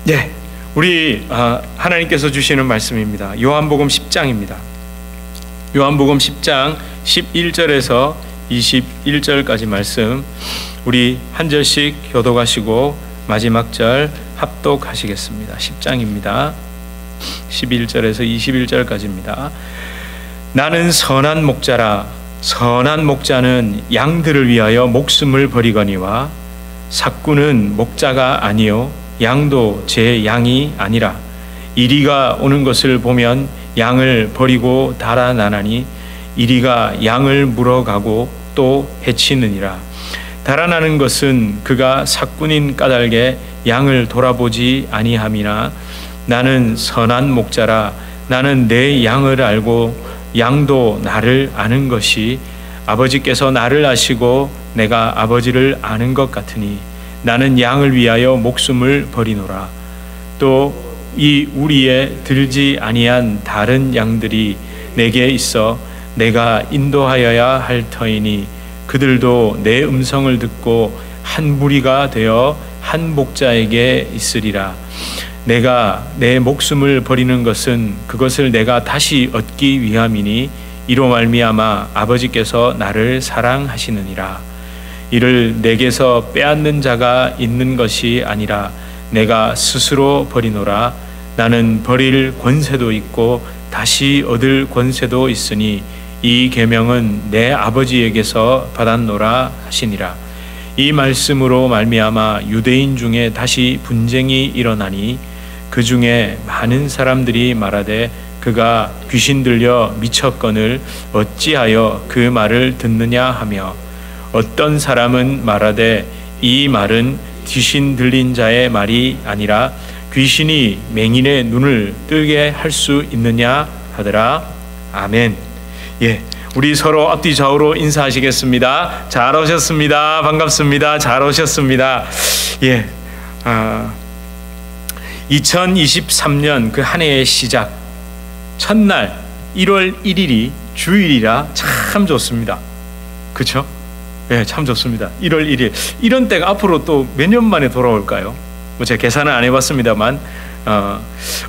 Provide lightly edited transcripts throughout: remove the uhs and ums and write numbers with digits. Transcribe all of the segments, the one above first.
네, 우리 하나님께서 주시는 말씀입니다. 요한복음 10장입니다. 요한복음 10장 11절에서 21절까지 말씀, 우리 한 절씩 교독하시고 마지막 절 합독하시겠습니다. 10장입니다. 11절에서 21절까지입니다. 나는 선한 목자라. 선한 목자는 양들을 위하여 목숨을 버리거니와 삭구는 목자가 아니요 양도 제 양이 아니라 이리가 오는 것을 보면 양을 버리고 달아나나니 이리가 양을 물어가고 또 해치느니라. 달아나는 것은 그가 삭군인 까닭에 양을 돌아보지 아니함이나 나는 선한 목자라. 나는 내 양을 알고 양도 나를 아는 것이 아버지께서 나를 아시고 내가 아버지를 아는 것 같으니 나는 양을 위하여 목숨을 버리노라. 또 이 우리에 들지 아니한 다른 양들이 내게 있어 내가 인도하여야 할 터이니 그들도 내 음성을 듣고 한 무리가 되어 한 목자에게 있으리라. 내가 내 목숨을 버리는 것은 그것을 내가 다시 얻기 위함이니 이로 말미암아 아버지께서 나를 사랑하시느니라. 이를 내게서 빼앗는 자가 있는 것이 아니라 내가 스스로 버리노라. 나는 버릴 권세도 있고 다시 얻을 권세도 있으니 이 계명은 내 아버지에게서 받았노라 하시니라. 이 말씀으로 말미암아 유대인 중에 다시 분쟁이 일어나니 그 중에 많은 사람들이 말하되 그가 귀신 들려 미쳤거늘 어찌하여 그 말을 듣느냐 하며 어떤 사람은 말하되 이 말은 귀신 들린 자의 말이 아니라 귀신이 맹인의 눈을 뜨게 할 수 있느냐 하더라. 아멘. 예, 우리 서로 앞뒤 좌우로 인사하시겠습니다. 잘 오셨습니다. 반갑습니다. 잘 오셨습니다. 예, 2023년 그 한 해의 시작 첫날 1월 1일이 주일이라 참 좋습니다. 그렇죠? 예, 참 좋습니다. 1월 1일 이런 때가 앞으로 또 몇 년 만에 돌아올까요? 뭐 제가 계산은 안 해봤습니다만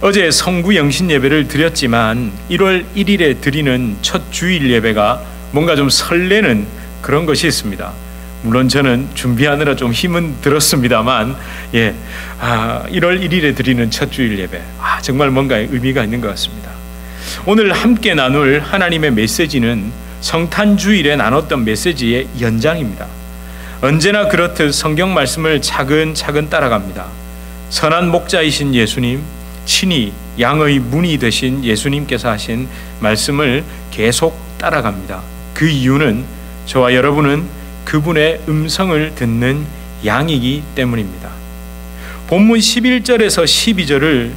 어제 성구 영신 예배를 드렸지만 1월 1일에 드리는 첫 주일 예배가 뭔가 좀 설레는 그런 것이 있습니다. 물론 저는 준비하느라 좀 힘은 들었습니다만 1월 1일에 드리는 첫 주일 예배 정말 뭔가 의미가 있는 것 같습니다. 오늘 함께 나눌 하나님의 메시지는 성탄주일에 나눴던 메시지의 연장입니다. 언제나 그렇듯 성경 말씀을 차근차근 따라갑니다. 선한 목자이신 예수님, 친히 양의 문이 되신 예수님께서 하신 말씀을 계속 따라갑니다. 그 이유는 저와 여러분은 그분의 음성을 듣는 양이기 때문입니다. 본문 11절에서 12절을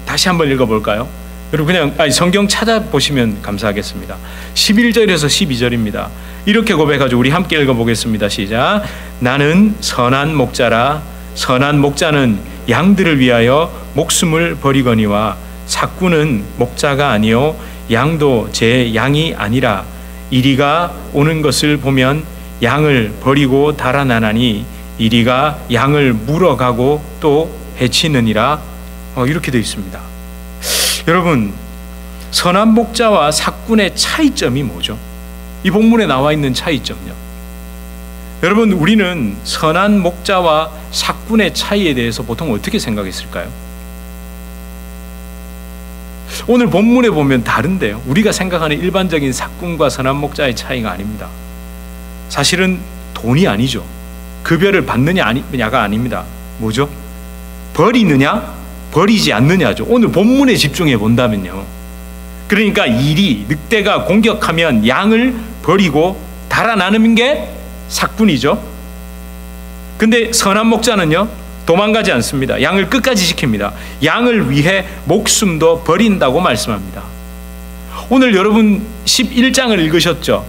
다시 한번 읽어볼까요? 여러분 그냥 성경 찾아보시면 감사하겠습니다. 11절에서 12절입니다. 이렇게 고백하죠. 우리 함께 읽어보겠습니다. 시작. 나는 선한 목자라. 선한 목자는 양들을 위하여 목숨을 버리거니와 삭구는 목자가 아니요 양도 제 양이 아니라 이리가 오는 것을 보면 양을 버리고 달아나나니 이리가 양을 물어가고 또 해치느니라. 이렇게 되어 있습니다. 여러분, 선한 목자와 삭군의 차이점이 뭐죠? 이 본문에 나와 있는 차이점요. 여러분, 우리는 선한 목자와 삭군의 차이에 대해서 보통 어떻게 생각했을까요? 오늘 본문에 보면 다른데요. 우리가 생각하는 일반적인 삭군과 선한 목자의 차이가 아닙니다. 사실은 돈이 아니죠. 급여를 받느냐 아니냐가 아닙니다. 뭐죠? 버리느냐 버리지 않느냐죠. 오늘 본문에 집중해 본다면요. 그러니까 일이 늑대가 공격하면 양을 버리고 달아나는 게 삭군이죠. 근데 선한 목자는요 도망가지 않습니다. 양을 끝까지 지킵니다. 양을 위해 목숨도 버린다고 말씀합니다. 오늘 여러분 11장을 읽으셨죠?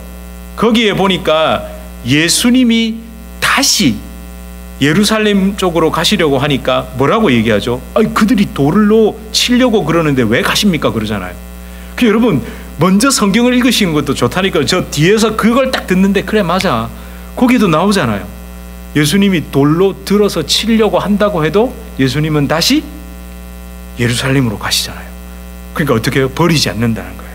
거기에 보니까 예수님이 다시 예루살렘 쪽으로 가시려고 하니까 뭐라고 얘기하죠? 그들이 돌로 치려고 그러는데 왜 가십니까? 그러잖아요. 여러분 먼저 성경을 읽으시는 것도 좋다니까요. 저 뒤에서 그걸 딱 듣는데 그래 맞아. 거기도 나오잖아요. 예수님이 돌로 들어서 치려고 한다고 해도 예수님은 다시 예루살렘으로 가시잖아요. 그러니까 어떻게 해요? 버리지 않는다는 거예요.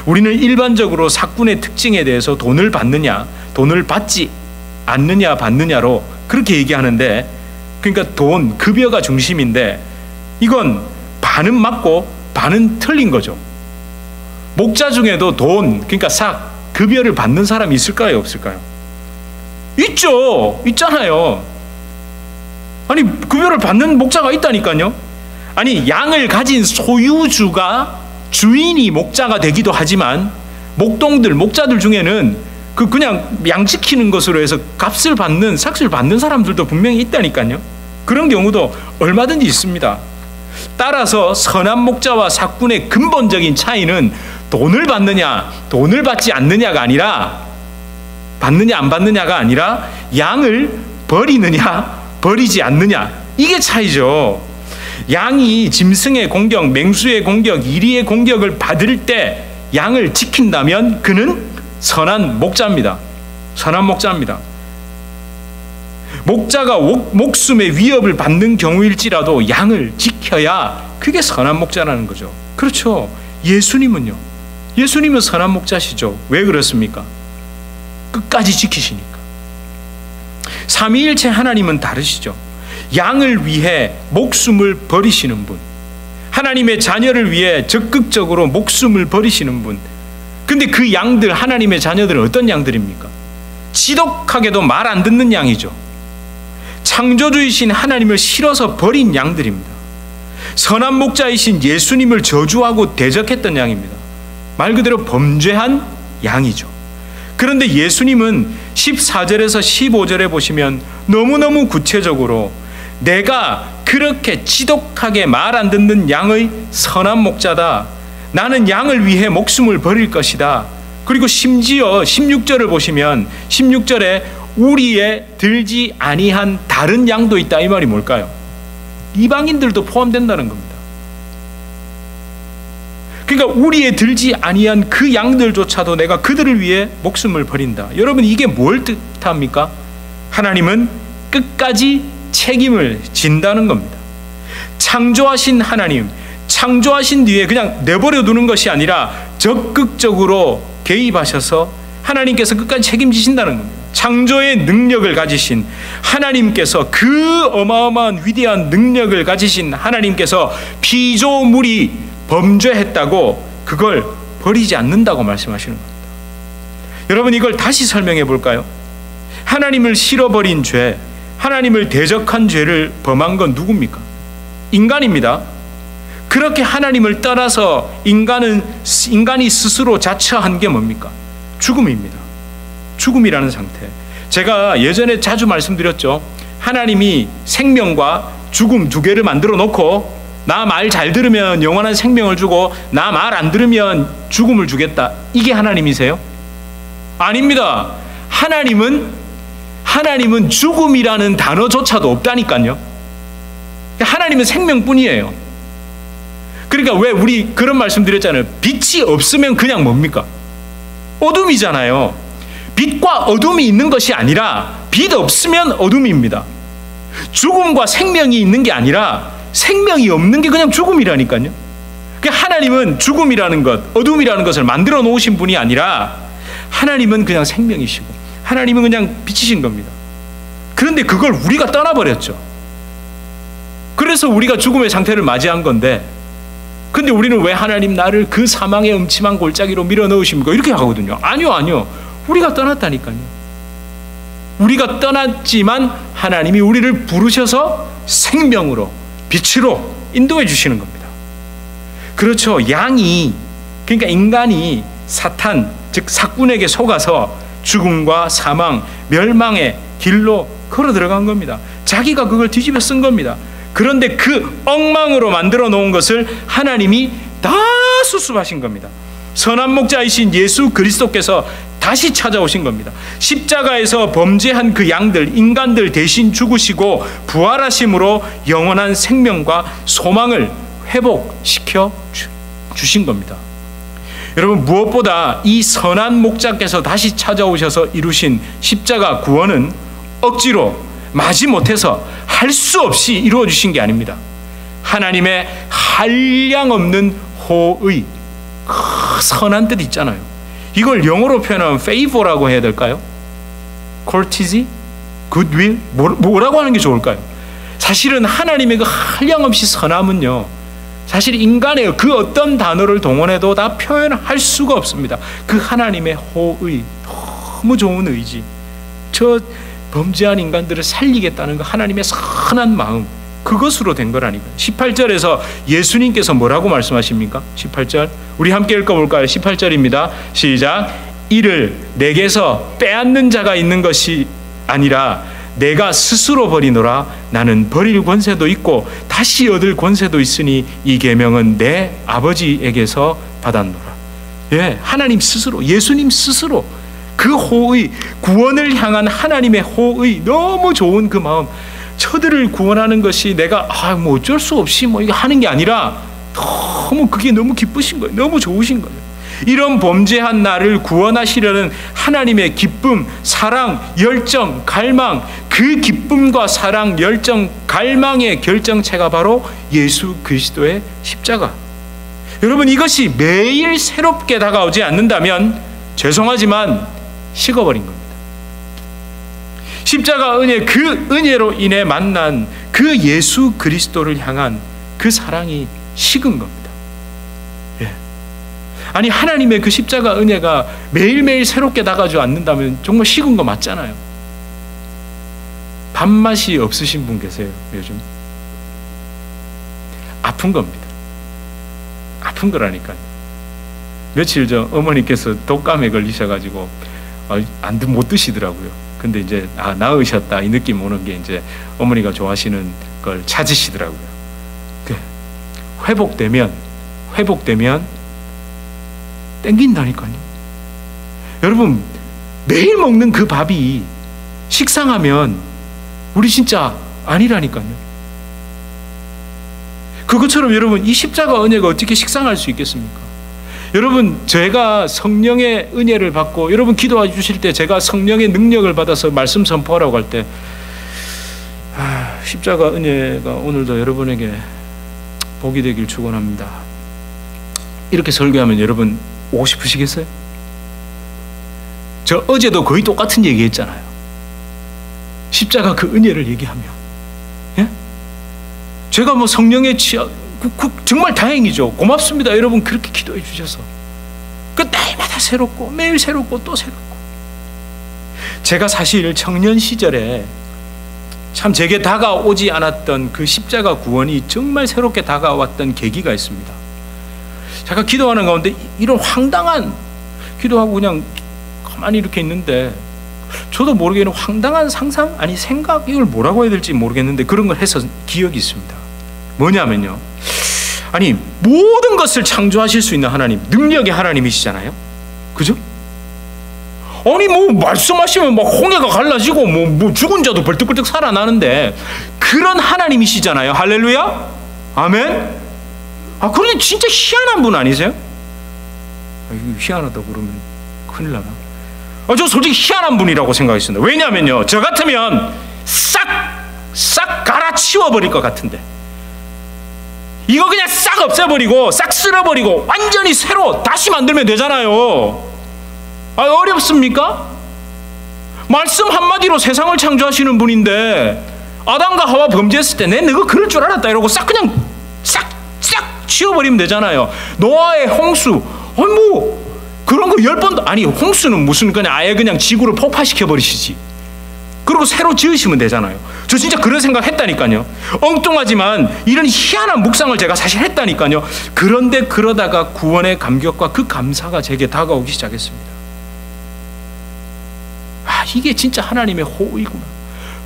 우리는 일반적으로 사꾼의 특징에 대해서 돈을 받느냐, 돈을 받지 않느냐, 받느냐로 그렇게 얘기하는데, 그러니까 돈, 급여가 중심인데 이건 반은 맞고 반은 틀린 거죠. 목자 중에도 돈, 그러니까 급여를 받는 사람이 있을까요? 없을까요? 있죠. 있잖아요. 아니, 급여를 받는 목자가 있다니까요. 아니, 양을 가진 소유주가 주인이 목자가 되기도 하지만 목자들 중에는 그냥 양 지키는 것으로 해서 삭을 받는 사람들도 분명히 있다니까요. 그런 경우도 얼마든지 있습니다. 따라서 선한 목자와 삭군의 근본적인 차이는 돈을 받느냐, 돈을 받지 않느냐가 아니라, 받느냐 안 받느냐가 아니라 양을 버리느냐, 버리지 않느냐, 이게 차이죠. 양이 짐승의 공격, 맹수의 공격, 이리의 공격을 받을 때 양을 지킨다면 그는 선한 목자입니다. 선한 목자입니다. 목자가 목숨의 위협을 받는 경우일지라도 양을 지켜야 그게 선한 목자라는 거죠. 그렇죠. 예수님은요. 예수님은 선한 목자시죠. 왜 그렇습니까? 끝까지 지키시니까. 삼위일체 하나님은 다르시죠. 양을 위해 목숨을 버리시는 분, 하나님의 자녀를 위해 적극적으로 목숨을 버리시는 분. 근데 그 양들, 하나님의 자녀들은 어떤 양들입니까? 지독하게도 말 안 듣는 양이죠. 창조주이신 하나님을 싫어서 버린 양들입니다. 선한 목자이신 예수님을 저주하고 대적했던 양입니다. 말 그대로 범죄한 양이죠. 그런데 예수님은 14절에서 15절에 보시면 너무너무 구체적으로 내가 그렇게 지독하게 말 안 듣는 양의 선한 목자다. 나는 양을 위해 목숨을 버릴 것이다. 그리고 심지어 16절을 보시면 16절에 우리에 들지 아니한 다른 양도 있다. 이 말이 뭘까요? 이방인들도 포함된다는 겁니다. 그러니까 우리에 들지 아니한 그 양들조차도 내가 그들을 위해 목숨을 버린다. 여러분, 이게 뭘 뜻합니까? 하나님은 끝까지 책임을 진다는 겁니다. 창조하신 하나님, 창조하신 뒤에 그냥 내버려 두는 것이 아니라 적극적으로 개입하셔서 하나님께서 끝까지 책임지신다는 겁니다. 창조의 능력을 가지신 하나님께서, 그 어마어마한 위대한 능력을 가지신 하나님께서 피조물이 범죄했다고 그걸 버리지 않는다고 말씀하시는 겁니다. 여러분, 이걸 다시 설명해 볼까요? 하나님을 싫어버린 죄, 하나님을 대적한 죄를 범한 건 누굽니까? 인간입니다. 그렇게 하나님을 따라서 인간이 스스로 자처한 게 뭡니까? 죽음입니다. 죽음이라는 상태. 제가 예전에 자주 말씀드렸죠. 하나님이 생명과 죽음 두 개를 만들어 놓고 나 말 잘 들으면 영원한 생명을 주고 나 말 안 들으면 죽음을 주겠다. 이게 하나님이세요? 아닙니다. 하나님은 죽음이라는 단어조차도 없다니까요. 하나님은 생명뿐이에요. 그러니까 왜 우리 그런 말씀 드렸잖아요. 빛이 없으면 그냥 뭡니까? 어둠이잖아요. 빛과 어둠이 있는 것이 아니라 빛 없으면 어둠입니다. 죽음과 생명이 있는 게 아니라 생명이 없는 게 그냥 죽음이라니까요. 그러니까 하나님은 죽음이라는 것, 어둠이라는 것을 만들어 놓으신 분이 아니라 하나님은 그냥 생명이시고 하나님은 그냥 빛이신 겁니다. 그런데 그걸 우리가 떠나버렸죠. 그래서 우리가 죽음의 상태를 맞이한 건데, 근데 우리는 왜 하나님 나를 그 사망의 음침한 골짜기로 밀어 넣으십니까? 이렇게 하거든요. 아니요. 우리가 떠났다니까요. 우리가 떠났지만 하나님이 우리를 부르셔서 생명으로, 빛으로 인도해 주시는 겁니다. 그렇죠. 양이, 그러니까 인간이 사탄, 즉 삭군에게 속아서 죽음과 사망, 멸망의 길로 걸어 들어간 겁니다. 자기가 그걸 뒤집어 쓴 겁니다. 그런데 그 엉망으로 만들어 놓은 것을 하나님이 다 수습하신 겁니다. 선한 목자이신 예수 그리스도께서 다시 찾아오신 겁니다. 십자가에서 범죄한 그 양들, 인간들 대신 죽으시고 부활하심으로 영원한 생명과 소망을 회복시켜 주신 겁니다. 여러분, 무엇보다 이 선한 목자께서 다시 찾아오셔서 이루신 십자가 구원은 억지로 마지못해서 할 수 없이 이루어 주신 게 아닙니다. 하나님의 한량없는 호의, 선한 뜻 있잖아요. 이걸 영어로 표현하면 favor라고 해야 될까요? courtesy, goodwill, 뭐라고 하는 게 좋을까요? 사실은 하나님의 그 한량없이 선함은요, 사실 인간의 그 어떤 단어를 동원해도 다 표현할 수가 없습니다. 그 하나님의 호의, 너무 좋은 의지, 저 범죄한 인간들을 살리겠다는 그 하나님의 선한 마음, 그것으로 된 거라니까요. 18절에서 예수님께서 뭐라고 말씀하십니까? 18절 우리 함께 읽어볼까요? 18절입니다. 시작. 이를 내게서 빼앗는 자가 있는 것이 아니라 내가 스스로 버리노라. 나는 버릴 권세도 있고 다시 얻을 권세도 있으니 이 계명은 내 아버지에게서 받았노라. 예, 하나님 스스로, 예수님 스스로 그 호의, 구원을 향한 하나님의 호의, 너무 좋은 그 마음, 저들을 구원하는 것이 내가 뭐 어쩔 수 없이 뭐 이거 하는 게 아니라 너무 그게 너무 기쁘신 거예요. 너무 좋으신 거예요. 이런 범죄한 나를 구원하시려는 하나님의 기쁨, 사랑, 열정, 갈망, 그 기쁨과 사랑, 열정, 갈망의 결정체가 바로 예수 그리스도의 십자가. 여러분, 이것이 매일 새롭게 다가오지 않는다면 죄송하지만 식어버린 겁니다. 십자가 은혜, 그 은혜로 인해 만난 그 예수 그리스도를 향한 그 사랑이 식은 겁니다. 예. 아니, 하나님의 그 십자가 은혜가 매일매일 새롭게 다가오지 않는다면 정말 식은 거 맞잖아요. 밥맛이 없으신 분 계세요, 요즘? 아픈 겁니다. 아픈 거라니까요. 며칠 전 어머니께서 독감에 걸리셔가지고 못 드시더라고요. 근데 이제 나으셨다 이 느낌 오는 게 이제 어머니가 좋아하시는 걸 찾으시더라고요. 회복되면 땡긴다니까요. 여러분, 매일 먹는 그 밥이 식상하면 우리 진짜 아니라니까요. 그것처럼 여러분, 이 십자가 은혜가 어떻게 식상할 수 있겠습니까? 여러분, 제가 성령의 은혜를 받고, 여러분 기도해 주실 때 제가 성령의 능력을 받아서 말씀 선포하라고 할 때 십자가 은혜가 오늘도 여러분에게 복이 되길 축원합니다, 이렇게 설교하면 여러분 오고 싶으시겠어요? 저 어제도 거의 똑같은 얘기 했잖아요. 십자가 그 은혜를 얘기하면, 예? 제가 뭐 성령의 정말 다행이죠. 고맙습니다. 여러분 그렇게 기도해 주셔서. 그 날마다 새롭고 매일 새롭고 또 새롭고. 제가 사실 청년 시절에 참 제게 다가오지 않았던 그 십자가 구원이 정말 새롭게 다가왔던 계기가 있습니다. 제가 기도하는 가운데 이런 황당한, 기도하고 그냥 가만히 이렇게 있는데 저도 모르게 황당한 상상? 아니 생각? 이걸 뭐라고 해야 될지 모르겠는데 그런 걸 해서 기억이 있습니다. 뭐냐면요, 아니 모든 것을 창조하실 수 있는 하나님, 능력의 하나님이시잖아요. 그죠? 아니 뭐 말씀하시면 막 홍해가 갈라지고 뭐 죽은 자도 벌떡벌떡 살아나는데 그런 하나님이시잖아요. 할렐루야, 아멘. 그런데 진짜 희한한 분 아니세요? 이거 희한하다고 그러면 큰일 나나? 저 솔직히 희한한 분이라고 생각했습니다. 왜냐면요, 저 같으면 싹 갈아치워버릴 것 같은데, 이거 그냥 싹 없애버리고 싹 쓸어버리고 완전히 새로 다시 만들면 되잖아요. 어렵습니까? 말씀 한마디로 세상을 창조하시는 분인데 아담과 하와 범죄했을 때 너가 그럴 줄 알았다 이러고 싹 그냥 싹 치워버리면 되잖아요. 노아의 홍수, 뭐 그런 거 10번도, 아니 홍수는 무슨 그냥 아예 그냥 지구를 폭파시켜버리시지. 그리고 새로 지으시면 되잖아요. 저 진짜 그런 생각 했다니까요. 엉뚱하지만 이런 희한한 묵상을 제가 사실 했다니까요. 그런데 그러다가 구원의 감격과 그 감사가 제게 다가오기 시작했습니다. 이게 진짜 하나님의 호의구나.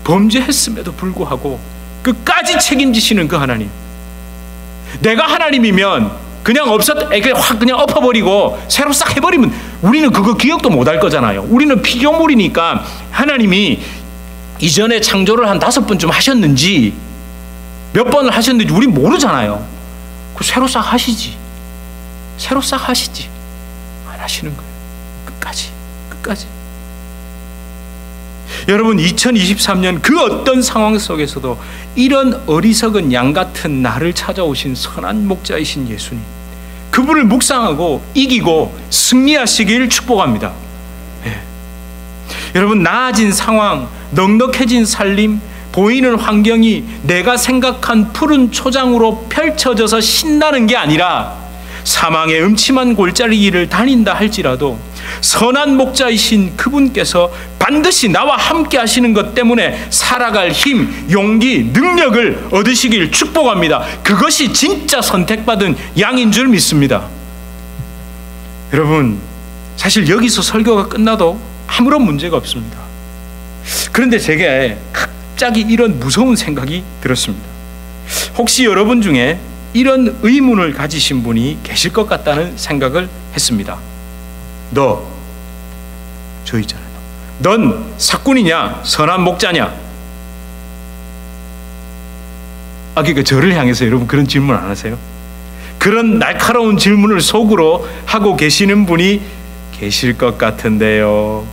범죄했음에도 불구하고 끝까지 책임지시는 그 하나님. 내가 하나님이면 그냥 확 그냥 엎어버리고 새로 싹 해버리면 우리는 그거 기억도 못할 거잖아요. 우리는 피조물이니까 하나님이 이전에 창조를 한 5번쯤 하셨는지 몇 번을 하셨는지 우리 모르잖아요. 그 새로 싹 하시지. 안 하시는 거예요. 끝까지. 여러분, 2023년 그 어떤 상황 속에서도 이런 어리석은 양 같은 나를 찾아오신 선한 목자이신 예수님, 그분을 묵상하고 이기고 승리하시길 축복합니다. 예. 여러분, 나아진 상황, 넉넉해진 살림, 보이는 환경이 내가 생각한 푸른 초장으로 펼쳐져서 신나는 게 아니라 사망의 음침한 골짜기 길을 다닌다 할지라도 선한 목자이신 그분께서 반드시 나와 함께 하시는 것 때문에 살아갈 힘, 용기, 능력을 얻으시길 축복합니다. 그것이 진짜 선택받은 양인 줄 믿습니다. 여러분, 사실 여기서 설교가 끝나도 아무런 문제가 없습니다. 그런데 제게 갑자기 이런 무서운 생각이 들었습니다. 혹시 여러분 중에 이런 의문을 가지신 분이 계실 것 같다는 생각을 했습니다. 저 있잖아요. 넌 사꾼이냐, 선한 목자냐? 그러니까 저를 향해서 여러분 그런 질문 안 하세요? 그런 날카로운 질문을 속으로 하고 계시는 분이 계실 것 같은데요.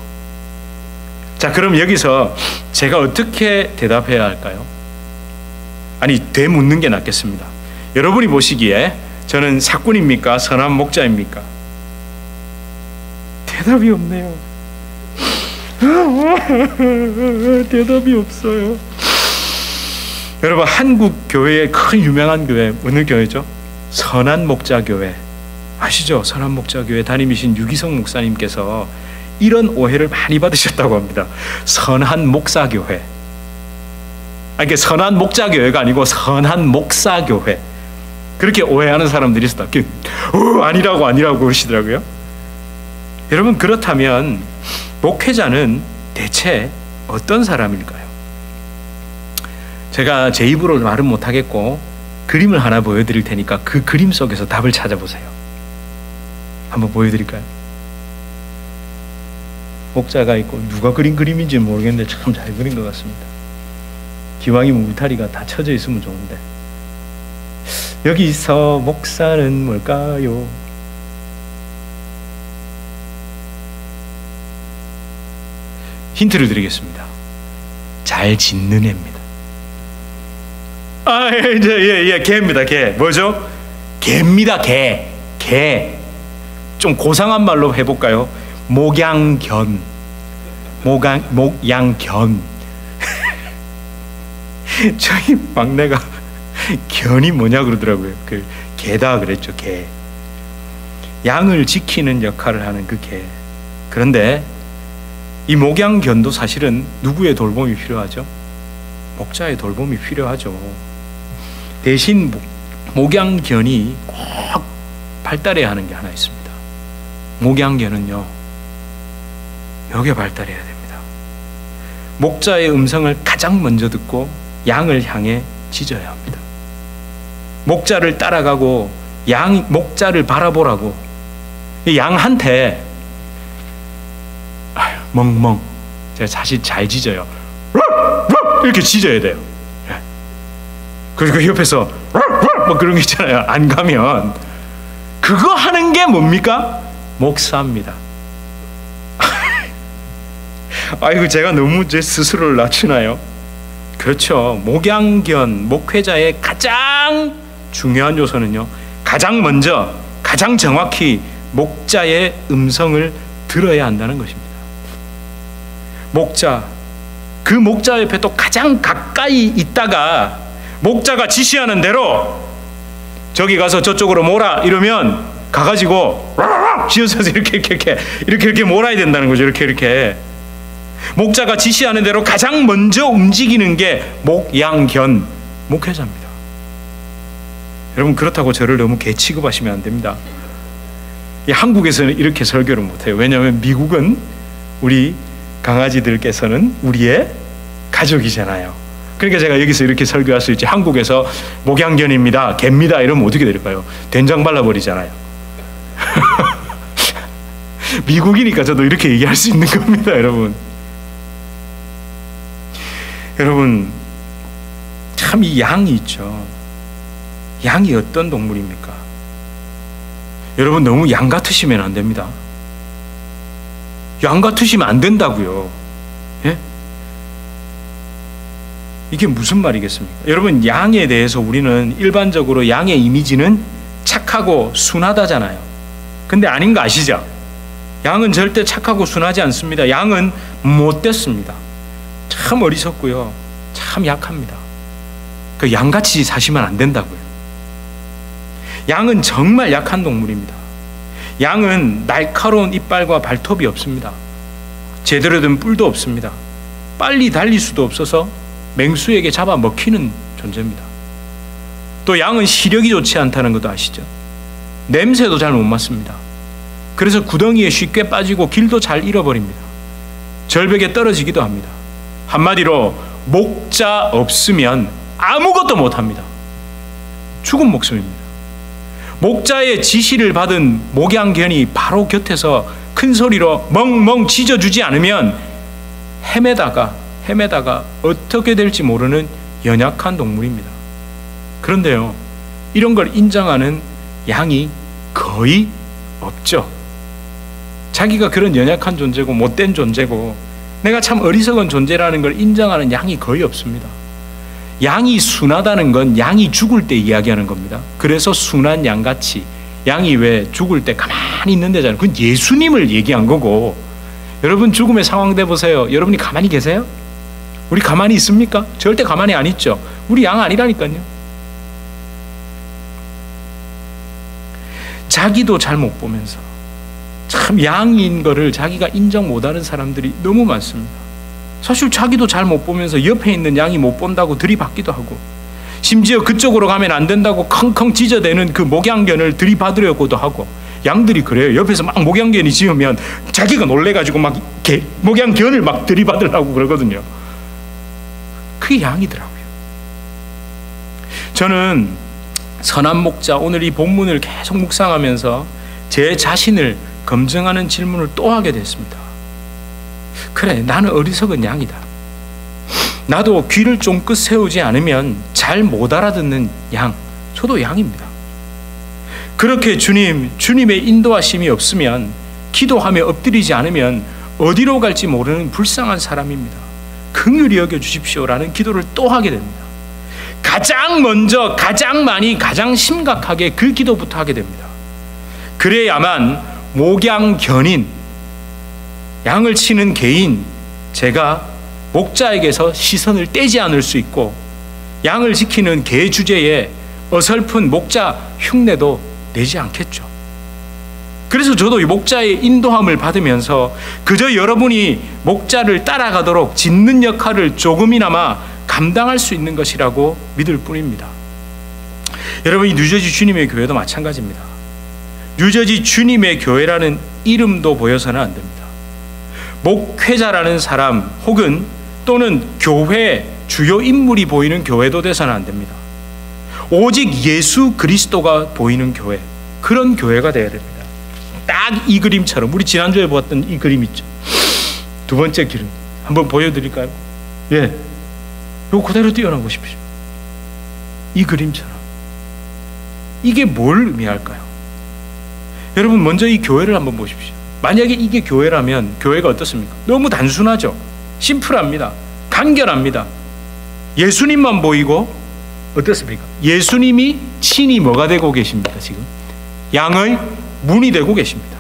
자, 그럼 여기서 제가 어떻게 대답해야 할까요? 되묻는 게 낫겠습니다. 여러분이 보시기에 저는 사꾼입니까? 선한 목자입니까? 대답이 없네요. 대답이 없어요. 여러분, 한국 교회의 큰 유명한 교회, 어느 교회죠? 선한 목자 교회 아시죠? 선한 목자 교회 담임이신 유기성 목사님께서 이런 오해를 많이 받으셨다고 합니다. 선한 목사 교회. 이게 선한 목자 교회가 아니고 선한 목사 교회. 그렇게 오해하는 사람들이 있었다. 아니라고 그러시더라고요. 여러분, 그렇다면 목회자는 대체 어떤 사람일까요? 제가 제 입으로 말은 못하겠고 그림을 하나 보여드릴 테니까 그 그림 속에서 답을 찾아보세요. 한번 보여드릴까요? 목자가 있고 누가 그린 그림인지 모르겠는데 참 잘 그린 것 같습니다. 기왕이면 울타리가 다 쳐져 있으면 좋은데. 여기서 목사는 뭘까요? 힌트를 드리겠습니다. 잘 짓는 애입니다. 개입니다. 개. 뭐죠? 개입니다. 개. 좀 고상한 말로 해볼까요? 목양견. 저희 막내가 견이 뭐냐 그러더라고요. 개다 그랬죠. 개. 양을 지키는 역할을 하는 그 개. 그런데 이 목양견도 사실은 누구의 돌봄이 필요하죠? 목자의 돌봄이 필요하죠. 대신 목양견이 꼭 발달해야 하는 게 하나 있습니다. 목양견은요, 여기에 발달해야 됩니다. 목자의 음성을 가장 먼저 듣고 양을 향해 짖어야 합니다. 목자를 따라가고 목자를 바라보라고 양한테 멍멍, 제가 사실 잘 짖어요. 이렇게 짖어야 돼요. 그리고 옆에서 뭐 그런 게 있잖아요. 안 가면 그거 하는 게 뭡니까? 목사입니다. 아이고, 제가 너무 제 스스로를 낮추나요? 그렇죠. 목양견, 목회자의 가장 중요한 요소는요, 가장 먼저, 가장 정확히 목자의 음성을 들어야 한다는 것입니다. 목자, 그 목자 옆에 또 가장 가까이 있다가 목자가 지시하는 대로 저기 가서 저쪽으로 몰아 이러면 가가지고 쥐어서서 이렇게 몰아야 된다는 거죠. 이렇게 목자가 지시하는 대로 가장 먼저 움직이는 게 목양견, 목회자입니다. 여러분, 그렇다고 저를 너무 개 취급하시면 안 됩니다. 한국에서는 이렇게 설교를 못해요. 왜냐하면 미국은 우리 강아지들께서는 우리의 가족이잖아요. 그러니까 제가 여기서 이렇게 설교할 수 있지. 한국에서 목양견입니다, 개입니다 이러면 어떻게 될까요? 된장 발라버리잖아요. 미국이니까 저도 이렇게 얘기할 수 있는 겁니다. 여러분 참 이 양이 있죠. 양이 어떤 동물입니까? 여러분, 너무 양 같으시면 안 됩니다. 양 같으시면 안 된다고요. 예? 이게 무슨 말이겠습니까? 여러분, 양에 대해서 우리는 일반적으로 양의 이미지는 착하고 순하다잖아요. 근데 아닌 거 아시죠? 양은 절대 착하고 순하지 않습니다. 양은 못됐습니다. 참 어리석고요, 참 약합니다. 그 양같이 사시면 안 된다고요. 양은 정말 약한 동물입니다. 양은 날카로운 이빨과 발톱이 없습니다. 제대로 된 뿔도 없습니다. 빨리 달릴 수도 없어서 맹수에게 잡아 먹히는 존재입니다. 또 양은 시력이 좋지 않다는 것도 아시죠? 냄새도 잘 못 맡습니다. 그래서 구덩이에 쉽게 빠지고 길도 잘 잃어버립니다. 절벽에 떨어지기도 합니다. 한마디로 목자 없으면 아무것도 못합니다. 죽은 목숨입니다. 목자의 지시를 받은 목양견이 바로 곁에서 큰 소리로 멍멍 짖어주지 않으면 헤매다가 어떻게 될지 모르는 연약한 동물입니다. 그런데요, 이런 걸 인정하는 양이 거의 없죠. 자기가 그런 연약한 존재고 못된 존재고 내가 참 어리석은 존재라는 걸 인정하는 양이 거의 없습니다. 양이 순하다는 건 양이 죽을 때 이야기하는 겁니다. 그래서 순한 양같이, 양이 왜 죽을 때 가만히 있는 데잖아요. 그건 예수님을 얘기한 거고, 여러분 죽음의 상황 돼 보세요. 여러분이 가만히 계세요? 우리 가만히 있습니까? 절대 가만히 안 있죠. 우리 양 아니라니까요. 자기도 잘 못 보면서 참 양인 거를 자기가 인정 못하는 사람들이 너무 많습니다. 사실 자기도 잘 못 보면서 옆에 있는 양이 못 본다고 들이받기도 하고, 심지어 그쪽으로 가면 안 된다고 컹컹 짖어대는 그 목양견을 들이받으려고도 하고. 양들이 그래요. 옆에서 막 목양견이 짖으면 자기가 놀래가지고 막 목양견을 막 들이받으려고 그러거든요. 그게 양이더라고요. 저는 선한 목자, 오늘 이 본문을 계속 묵상하면서 제 자신을 검증하는 질문을 또 하게 됐습니다. 그래, 나는 어리석은 양이다. 나도 귀를 쫑긋 세우지 않으면 잘 못 알아듣는 양, 저도 양입니다. 그렇게 주님의 인도하심이 없으면, 기도하며 엎드리지 않으면 어디로 갈지 모르는 불쌍한 사람입니다. 긍휼히 여겨주십시오라는 기도를 또 하게 됩니다. 가장 먼저, 가장 많이, 가장 심각하게 그 기도부터 하게 됩니다. 그래야만 목양견인, 양을 치는 개인 제가 목자에게서 시선을 떼지 않을 수 있고, 양을 지키는 개 주제에 어설픈 목자 흉내도 내지 않겠죠. 그래서 저도 이 목자의 인도함을 받으면서 그저 여러분이 목자를 따라가도록 짖는 역할을 조금이나마 감당할 수 있는 것이라고 믿을 뿐입니다. 여러분, 이 뉴저지 주님의 교회도 마찬가지입니다. 뉴저지 주님의 교회라는 이름도 보여서는 안 됩니다. 목회자라는 사람 혹은 또는 교회 주요 인물이 보이는 교회도 돼서는 안 됩니다. 오직 예수 그리스도가 보이는 교회, 그런 교회가 되어야 됩니다. 딱 이 그림처럼, 우리 지난주에 보았던 이 그림 있죠. 두 번째 그림 한번 보여드릴까요? 예, 요 그대로 띄워놔 보십시오. 이 그림처럼. 이게 뭘 의미할까요? 여러분, 먼저 이 교회를 한번 보십시오. 만약에 이게 교회라면 교회가 어떻습니까? 너무 단순하죠. 심플합니다. 간결합니다. 예수님만 보이고, 어떻습니까? 예수님이 친히 뭐가 되고 계십니까? 지금 양의 문이 되고 계십니다.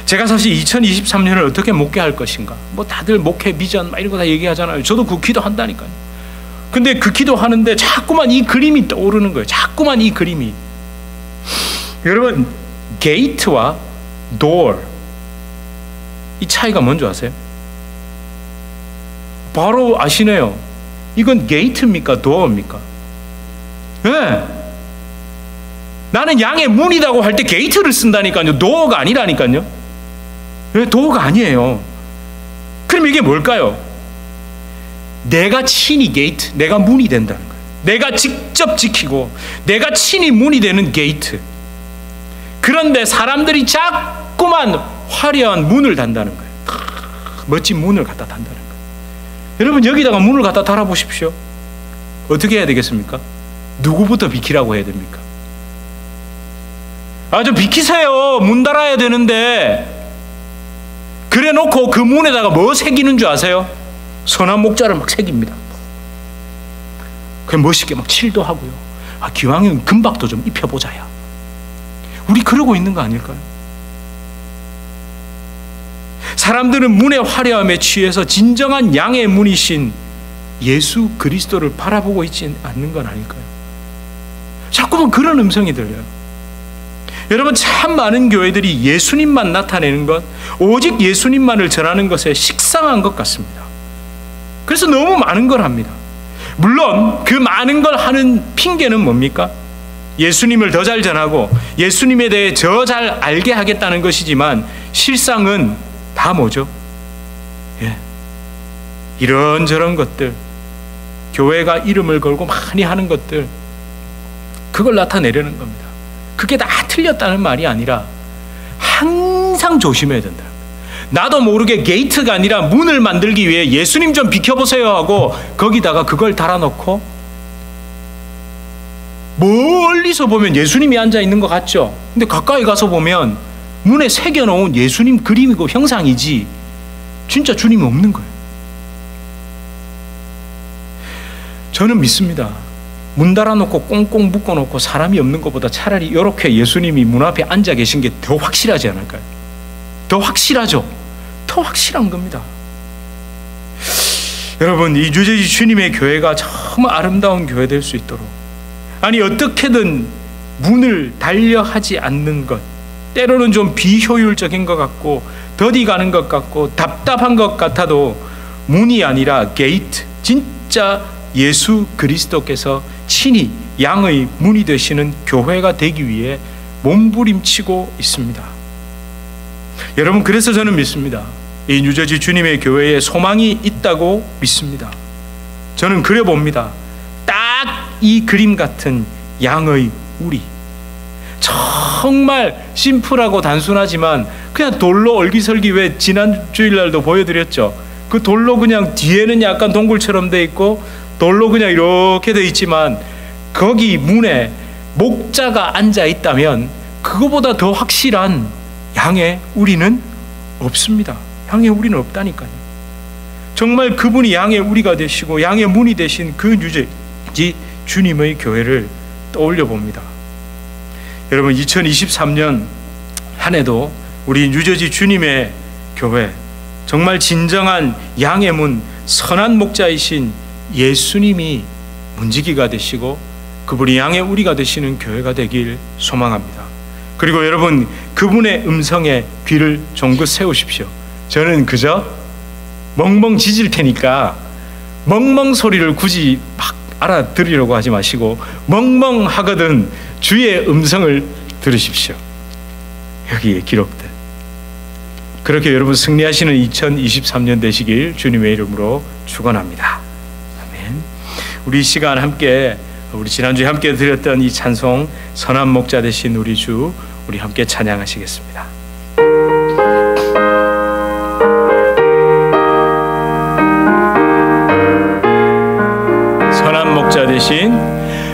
제가 사실 2023년을 어떻게 목회할 것인가, 뭐 다들 목회 비전 막 이런 거 다 얘기하잖아요. 저도 그 기도한다니까요. 근데 그 기도하는데 자꾸만 이 그림이 떠오르는 거예요. 자꾸만 이 그림이. 여러분, 게이트와 door, 이 차이가 뭔지 아세요? 바로 아시네요. 이건 게이트입니까? 도어입니까? 네. 나는 양의 문이라고 할 때 게이트를 쓴다니까요. 도어가 아니라니까요. 네, 도어가 아니에요. 그럼 이게 뭘까요? 내가 친히 게이트, 내가 문이 된다는 거예요. 내가 직접 지키고 내가 친히 문이 되는 게이트. 그런데 사람들이 자꾸만 화려한 문을 단다는 거예요. 멋진 문을 갖다 단다는 거예요. 여러분, 여기다가 문을 갖다 달아보십시오. 어떻게 해야 되겠습니까? 누구부터 비키라고 해야 됩니까? 좀 비키세요. 문 달아야 되는데. 그래 놓고 그 문에다가 뭐 새기는 줄 아세요? 선한 목자를 막 새깁니다. 그냥 멋있게 막 칠도 하고요. 기왕이면 금박도 좀 입혀보자야. 우리 그러고 있는 거 아닐까요? 사람들은 문의 화려함에 취해서 진정한 양의 문이신 예수 그리스도를 바라보고 있지 않는 건 아닐까요? 자꾸만 그런 음성이 들려요. 여러분, 참 많은 교회들이 예수님만 나타내는 것, 오직 예수님만을 전하는 것에 식상한 것 같습니다. 그래서 너무 많은 걸 합니다. 물론 그 많은 걸 하는 핑계는 뭡니까? 예수님을 더 잘 전하고 예수님에 대해 더 잘 알게 하겠다는 것이지만, 실상은 다 뭐죠? 이런저런 것들, 교회가 이름을 걸고 많이 하는 것들, 그걸 나타내려는 겁니다. 그게 다 틀렸다는 말이 아니라 항상 조심해야 된다. 나도 모르게 게이트가 아니라 문을 만들기 위해 예수님 좀 비켜보세요 하고 거기다가 그걸 달아놓고, 멀리서 보면 예수님이 앉아있는 것 같죠? 근데 가까이 가서 보면 문에 새겨놓은 예수님 그림이고 형상이지 진짜 주님이 없는 거예요. 저는 믿습니다. 문 달아놓고 꽁꽁 묶어놓고 사람이 없는 것보다 차라리 이렇게 예수님이 문 앞에 앉아 계신 게 더 확실하지 않을까요? 더 확실하죠? 더 확실한 겁니다. 여러분, 이 뉴저지 주님의 교회가 정말 아름다운 교회 될 수 있도록, 아니 어떻게든 문을 달려하지 않는 것, 때로는 좀 비효율적인 것 같고 더디 가는 것 같고 답답한 것 같아도 문이 아니라 게이트, 진짜 예수 그리스도께서 친히 양의 문이 되시는 교회가 되기 위해 몸부림치고 있습니다. 여러분, 그래서 저는 믿습니다. 이 뉴저지 주님의 교회에 소망이 있다고 믿습니다. 저는 그려 봅니다. 딱 이 그림 같은 양의 우리, 정말 심플하고 단순하지만 그냥 돌로 얼기설기, 왜 지난 주일날도 보여드렸죠? 그 돌로 그냥 뒤에는 약간 동굴처럼 돼 있고 돌로 그냥 이렇게 돼 있지만 거기 문에 목자가 앉아 있다면 그거보다 더 확실한 양의 우리는 없습니다. 양의 우리는 없다니까요. 정말 그분이 양의 우리가 되시고 양의 문이 되신 그 뉴저지 주님의 교회를 떠올려 봅니다. 여러분, 2023년 한 해도 우리 뉴저지 주님의 교회, 정말 진정한 양의 문, 선한 목자이신 예수님이 문지기가 되시고 그분이 양의 우리가 되시는 교회가 되길 소망합니다. 그리고 여러분, 그분의 음성에 귀를 종긋 세우십시오. 저는 그저 멍멍 짖을 테니까 멍멍 소리를 굳이 막 알아들으려고 하지 마시고 멍멍하거든 주의 음성을 들으십시오. 여기에 기록된, 그렇게 여러분 승리하시는 2023년 되시길 주님의 이름으로 축원합니다. 아멘. 우리 이 시간 함께, 우리 지난주에 함께 드렸던 이 찬송, 선한 목자 되신 우리 주, 우리 함께 찬양하시겠습니다. 선한 목자 되신,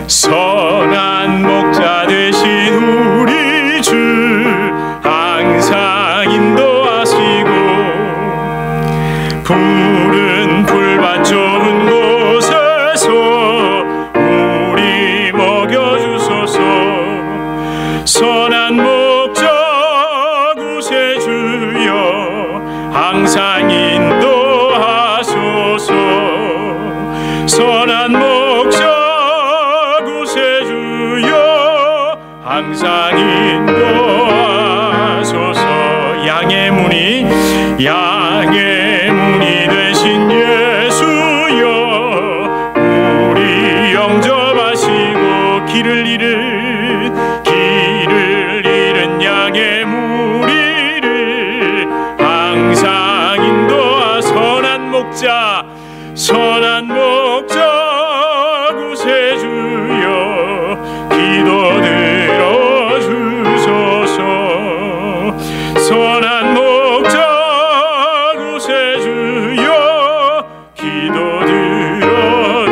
선한 목자 되신 우리 주, 항상 인도하시고 푸른 풀밭 좁은 곳에서 우리 먹여주소서. 선한 목자 구세주여, 항상 인도하소서. 선한 목자 구세주여, 항상 인도하소서. 양의 문이 되신 예수여, 우리 영접하시고 길을 잃은 양의 무리를 항상 인도하. 선한 목자 구세주여, 기도 들어주소서. 선한 목자 구세주여, 기도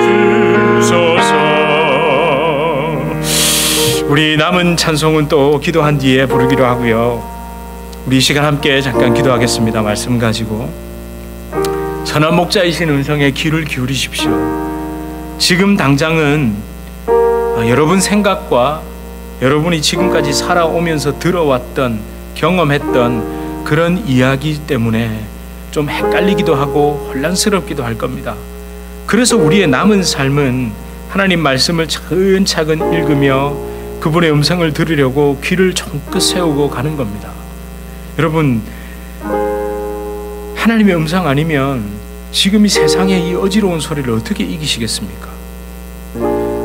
들어주소서. 우리 남은 찬송은 또 기도한 뒤에 부르기로 하고요. 우리 이 시간 함께 잠깐 기도하겠습니다. 말씀 가지고 선한 목자이신 음성에 귀를 기울이십시오. 지금 당장은 여러분 생각과 여러분이 지금까지 살아오면서 들어왔던 경험했던 그런 이야기 때문에 좀 헷갈리기도 하고 혼란스럽기도 할 겁니다. 그래서 우리의 남은 삶은 하나님 말씀을 차근차근 읽으며 그분의 음성을 들으려고 귀를 종긋 세우고 가는 겁니다. 여러분, 하나님의 음성 아니면 지금 이 세상의 이 어지러운 소리를 어떻게 이기시겠습니까?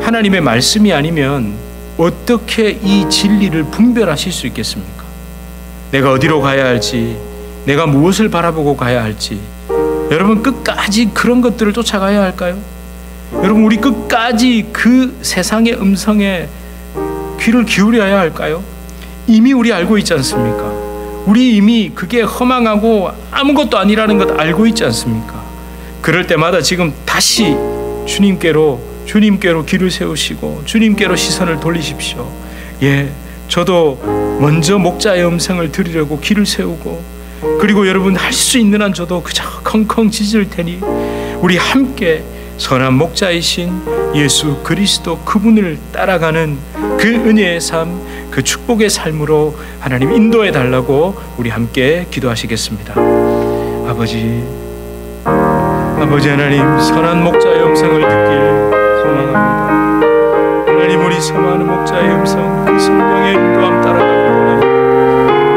하나님의 말씀이 아니면 어떻게 이 진리를 분별하실 수 있겠습니까? 내가 어디로 가야 할지, 내가 무엇을 바라보고 가야 할지, 여러분 끝까지 그런 것들을 쫓아가야 할까요? 여러분, 우리 끝까지 그 세상의 음성에 귀를 기울여야 할까요? 이미 우리 알고 있지 않습니까? 우리 이미 그게 허망하고 아무것도 아니라는 것 알고 있지 않습니까? 그럴 때마다 지금 다시 주님께로 귀를 세우시고 주님께로 시선을 돌리십시오. 예, 저도 먼저 목자의 음성을 들으려고 귀를 세우고, 그리고 여러분 할 수 있는 한 저도 그저 컹컹 짖을 테니 우리 함께 선한 목자이신 예수 그리스도 그분을 따라가는 그 은혜의 삶, 그 축복의 삶으로 하나님 인도해 달라고 우리 함께 기도하시겠습니다. 아버지 하나님, 선한 목자의 음성을 듣길 소망합니다. 하나님, 우리 사모하는 목자의 음성, 그 성령의 인도함 따라가길 원합니다.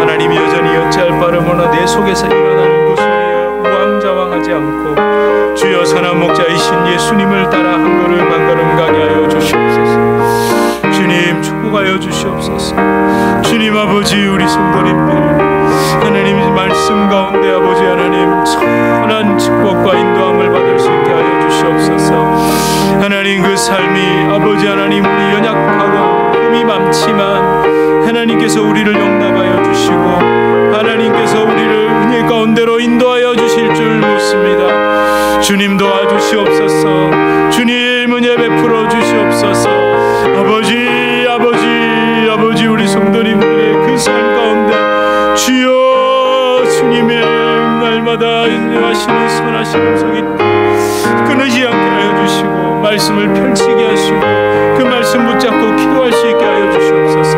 하나님, 여전히 어찌할 바를 몰라 내 속에서 일어나는 그 소리에 우왕좌왕하지 않고 주여 선한 목자이신 예수님을 따라 한 걸음 한 걸음 가게 하여 주시옵소서. 주님, 축복하여 주시옵소서. 주님 아버지, 우리 성도님들 하나님 말씀 가운데 아버지 하나님 선한 축복과 인도함을 받을 수 있게 하여 주시옵소서. 하나님, 그 삶이 아버지 하나님 우리 연약하고 힘이 많지만 하나님께서 우리를 용납하여 주시고 하나님께서 우리를 은혜 가운데로 인도하여 주실 줄 믿습니다. 주님 도와주시옵소서. 주님 은혜 베풀어 주시옵소서. 아버지 우리 성도님들의 그 삶 가운데 주여 주님의 날마다 인도하시는 선하신 음성이 끊이지 않게 하여 주시고 말씀을 펼치게 하시고 그 말씀 붙잡고 기도할 수 있게 하여 주시옵소서.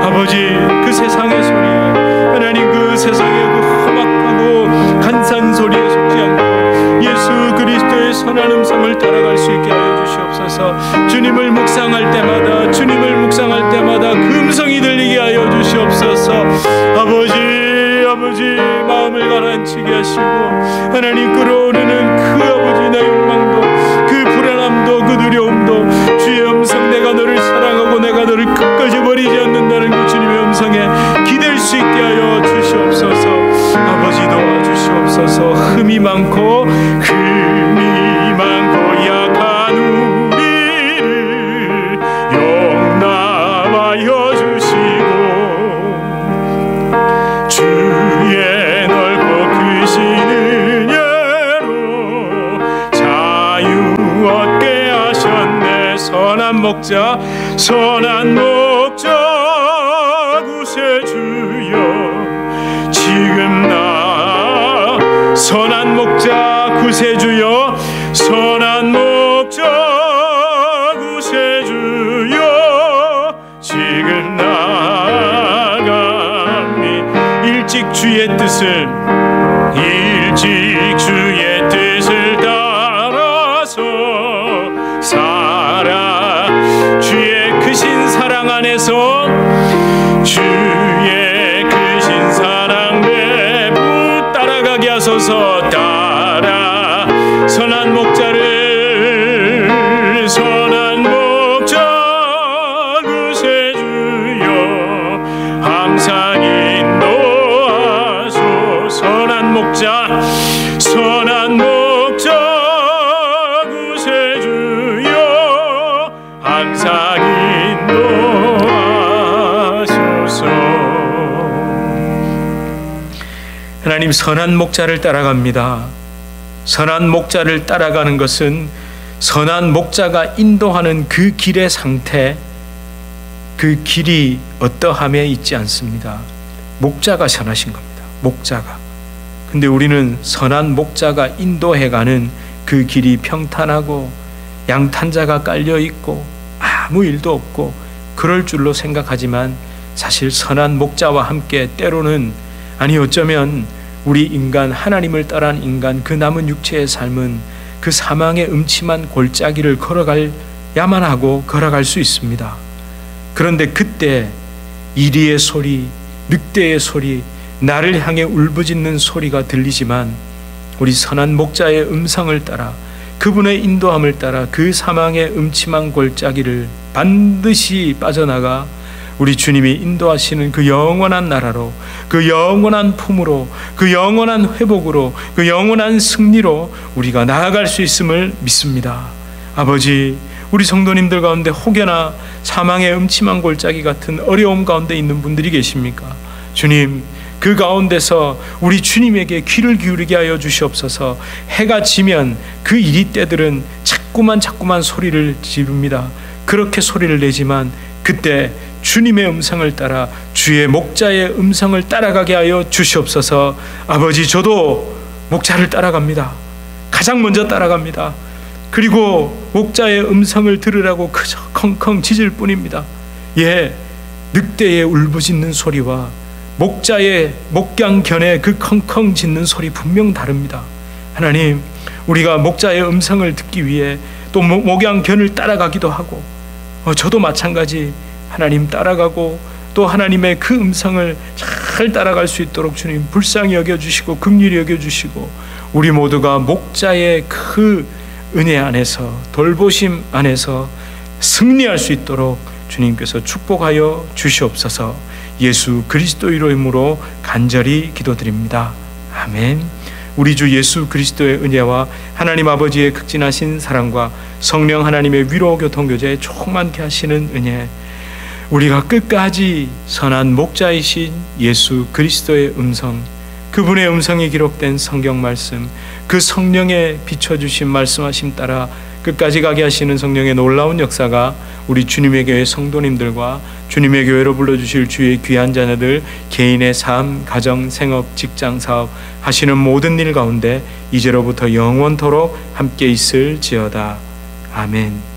아버지, 그 세상의 소리에 하나님 그 세상의 그 험악하고 간사한 소리에 속지 않고 예수 그리스도의 선한 음성을 따라갈 수 있게 하여 주시옵소서. 주님을 묵상할 때마다 그 음성이 들리게 하여 주시옵소서. 아버지 마음을 가라앉히게 하시고 하나님 끌어오르는 그 아버지 내 욕망도 그 불안함도 그 두려움도 주의 음성, 내가 너를 사랑하고 내가 너를 끝까지 버리지 않는다는 그 주님의 음성에 기댈 수 있게 하여 주시옵소서. 아버지 도와주시옵소서. 흠이 많고 약한 우리를 용납하여 주시고 주의 넓고 크신 은혜로 자유 얻게 하셨네. 선한 목자 구세주여, 지금 나 선한 목자 구세주여, 선한 목자 구세주여, 지금 나아가니 일찍 주의 뜻을 따라서 살아. 주의 크신 사랑 안에서 주의 크신 사랑 내부 따라가게 하소서. 따라 선한 목자 구세주여, 항상 인도하소. 선한 목자 구세주여, 항상 인도하소서. 하나님, 선한 목자를 따라갑니다. 선한 목자를 따라가는 것은 선한 목자가 인도하는 그 길의 상태, 그 길이 어떠함에 있지 않습니다. 목자가 선하신 겁니다. 목자가. 근데 우리는 선한 목자가 인도해가는 그 길이 평탄하고 양탄자가 깔려 있고 아무 일도 없고 그럴 줄로 생각하지만 사실 선한 목자와 함께 때로는, 아니 어쩌면 우리 인간, 하나님을 따라한 인간, 그 남은 육체의 삶은 그 사망의 음침한 골짜기를 걸어가야만 하고 걸어갈 수 있습니다. 그런데 그때 이리의 소리, 늑대의 소리, 나를 향해 울부짖는 소리가 들리지만 우리 선한 목자의 음성을 따라, 그분의 인도함을 따라 그 사망의 음침한 골짜기를 반드시 빠져나가 우리 주님이 인도하시는 그 영원한 나라로, 그 영원한 품으로, 그 영원한 회복으로, 그 영원한 승리로 우리가 나아갈 수 있음을 믿습니다. 아버지, 우리 성도님들 가운데 혹여나 사망의 음침한 골짜기 같은 어려움 가운데 있는 분들이 계십니까? 주님, 그 가운데서 우리 주님에게 귀를 기울이게 하여 주시옵소서. 해가 지면 그 이리떼들은 자꾸만 소리를 지릅니다. 그렇게 소리를 내지만 그때 주님의 음성을 따라, 주의 목자의 음성을 따라가게 하여 주시옵소서. 아버지, 저도 목자를 따라갑니다. 가장 먼저 따라갑니다. 그리고 목자의 음성을 들으라고 그저 컹컹 짖을 뿐입니다. 예, 늑대의 울부짖는 소리와 목자의 목양견의 그 컹컹 짖는 소리 분명 다릅니다. 하나님, 우리가 목자의 음성을 듣기 위해 또 목양견을 따라가기도 하고, 저도 마찬가지 하나님 따라가고 또 하나님의 그 음성을 잘 따라갈 수 있도록 주님 불쌍히 여겨주시고 긍휼히 여겨주시고, 우리 모두가 목자의 그 은혜 안에서, 돌보심 안에서 승리할 수 있도록 주님께서 축복하여 주시옵소서. 예수 그리스도의 이름으로 간절히 기도드립니다. 아멘. 우리 주 예수 그리스도의 은혜와 하나님 아버지의 극진하신 사랑과 성령 하나님의 위로 교통교제에 충만케 하시는 은혜, 우리가 끝까지 선한 목자이신 예수 그리스도의 음성, 그분의 음성이 기록된 성경 말씀, 그 성령에 비춰주신 말씀하심 따라 끝까지 가게 하시는 성령의 놀라운 역사가 우리 주님의 교회 성도님들과 주님의 교회로 불러주실 주의 귀한 자녀들 개인의 삶, 가정, 생업, 직장, 사업 하시는 모든 일 가운데 이제로부터 영원토록 함께 있을지어다. 아멘.